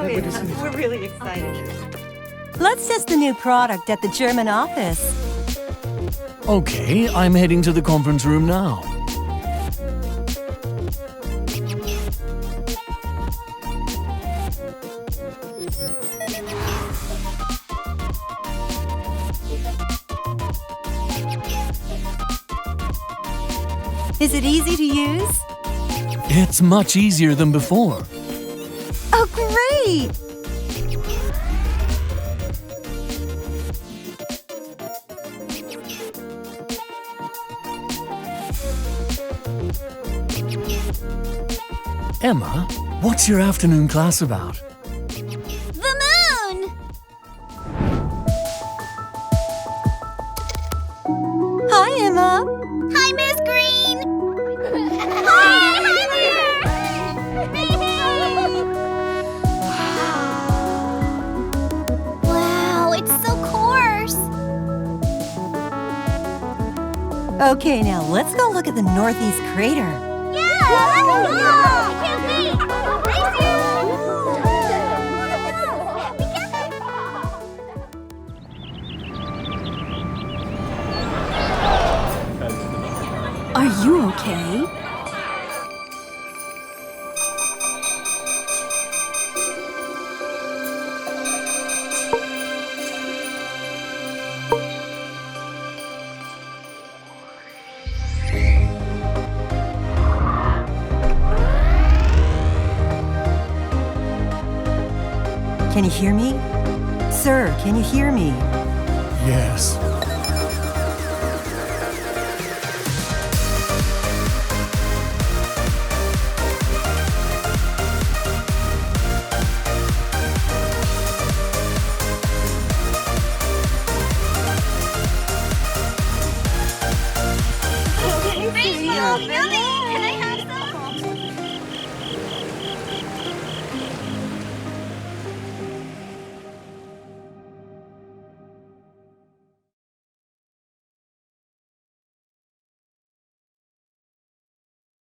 We're really excited. Let's test the new product at the German office. Okay, I'm heading to the conference room now. Is it easy to use? It's much easier than before. Oh, great! Emma, what's your afternoon class about? The moon! Hi, Emma. Hi, Miss Green! Hi, wow, it's so coarse. Okay, now let's go look at the northeast crater. Yeah, let's go! I can't wait! Are you okay? Can you hear me? Sir, can you hear me? Yes. Really?